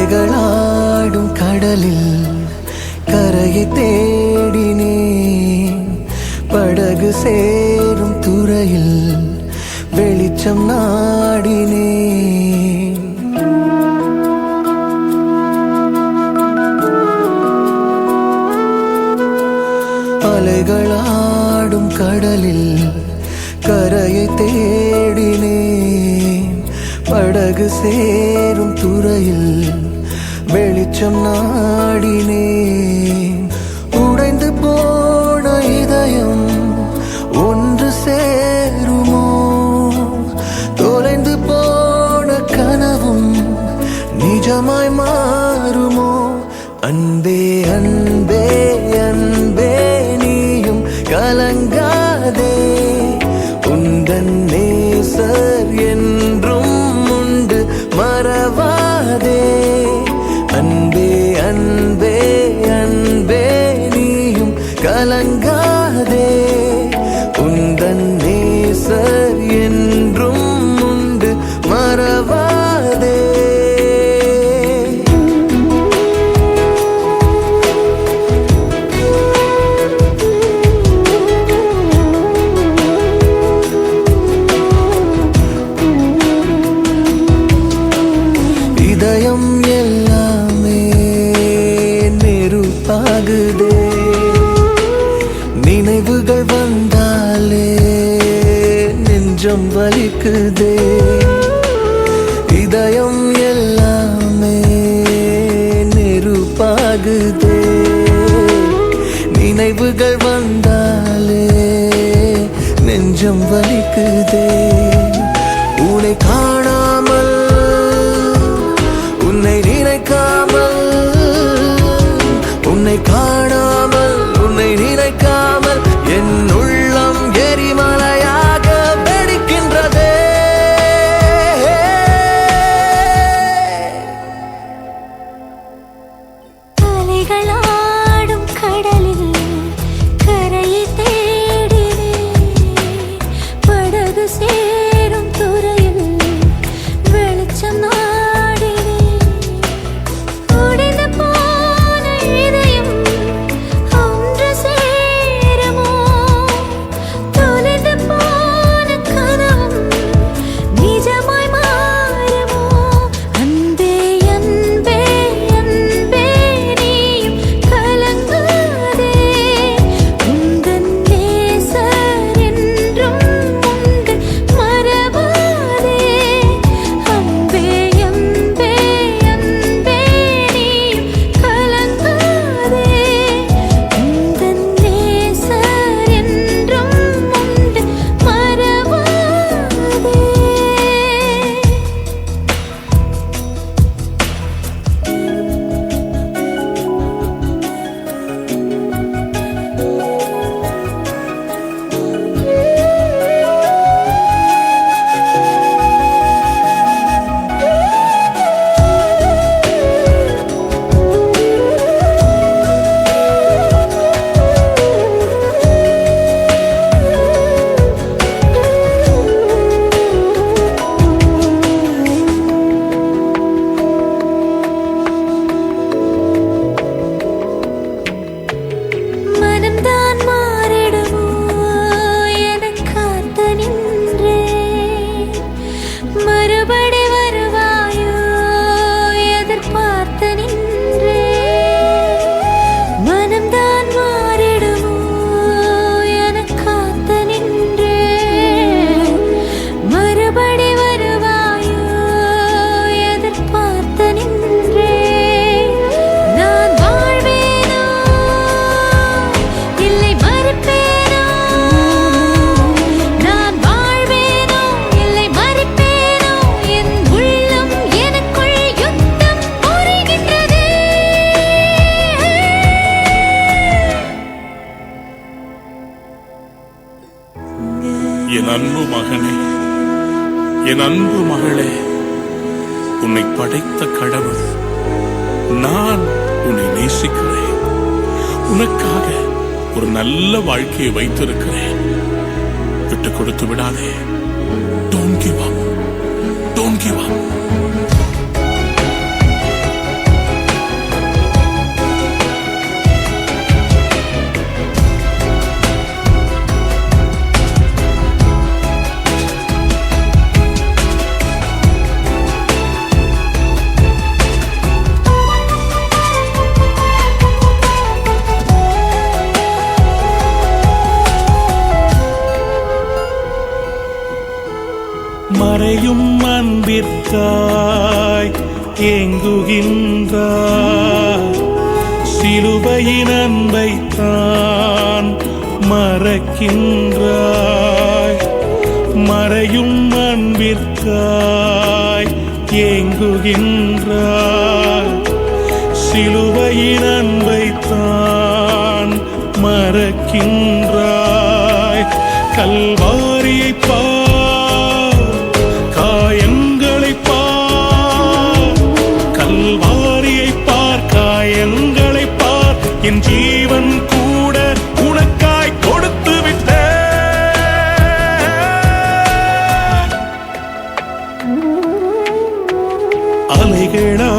அலைகளாடும் கடலில் கரையை தேடினேன். படகு சேரும் துறையில் வெளிச்சம் நாடினேன். அலைகளாடும் கடலில் கரையை தேடினேன். படகு சேரும் துறையில் வெளிச்சம் நாடினேன். உடைந்து போன இதயம் ஒன்று சேருமோ? தொலைந்து போன கனவும் நிஜமாய் மாறுமோ? அன்பே அன்பே அன்பே நீயும் கலங்காதே. உந்தன் நேசர் என்றும் உண்டு மறவாதே. அன்பே அன்பே அன்பே நீயும் கலங்காதே. உந்தன் நேசர் என்றும் உண்டு மறவாதே. இதயம் எல்லாமே நெருப்பாகுதே. நினைவுகள் வந்தாலே நெஞ்சம் வலிக்குதே. இதயம் எல்லாமே நெருப்பாகுதே. நினைவுகள் வந்தாலே நெஞ்சம் வலிக்குதே. உன்னை காணாமல் உன்னை நினைக்காமல், உன்னை காணாமல் உன்னை நினைக்காமல் என் உள்ளம் எரிமலையாக வெடிக்கின்றதே. அலைகளாடும் கடலில் கரையை தேடினேன். படகு சேரும் துறையில் வெளிச்சம் நாடினேன். உடைந்து போன இதயம் ஒன்று சேருமோ? தொலைந்து போன கனவும் நிஜமாய் மாறுமோ? அன்பே அன்பே அன்பே நீயும் கலங்காதே. உந்தன் நேசர் என்றும் உண்டு மறவாதே. அன்பே அன்பே அன்பே நீயும் கலங்காதே. உந்தன் நேசர் என்றும் உண்டு மறவாதே. மனம்தான் மாறிடுமோ எனக் காத்து நின்றேன். மறுபடி வருவாயோ எதிர்பார்த்து நின்றேன். மனம்தான் மாறிடுமோ எனக் காத்து நின்றேன். மறுபடி வருவாயோ எதிர்பார்த்து நின்றேன். நான் வாழ்வேனோ இல்லை மறுப்பேனோ? நான் வாழ்வேனோ இல்லை மறுப்பேனோ? என் உள்ளம் எனக்குள் யுத்தம் புரிகின்றதே. என் அன்பு மகனே, என் அன்பு மகளே, உன்னை படைத்த கடவுள் நான் உன்னை நேசிக்கிறேன். உனக்காக ஒரு நல்ல வாழ்க்கையை வைத்திருக்கிறேன். விட்டு கொடுத்து விடாதே. Don't give up. Don't give up. மறையும் அன்பிற்காய் ஏங்குகின்றாய். சிலுவையின் அன்பைத்தான் மறக்கின்றாய். மறையும் அன்பிற்காய் ஏங்குகின்றாய். சிலுவையின் அன்பைத்தான் மறக்கின்றாய். கல்வாரியை பார், காயங்களை பார். கல்வாரியை பார், காயங்களை பார். என் ஜீவன் கூட உனக்காய் கொடுத்து விட்டேன். அலைகளா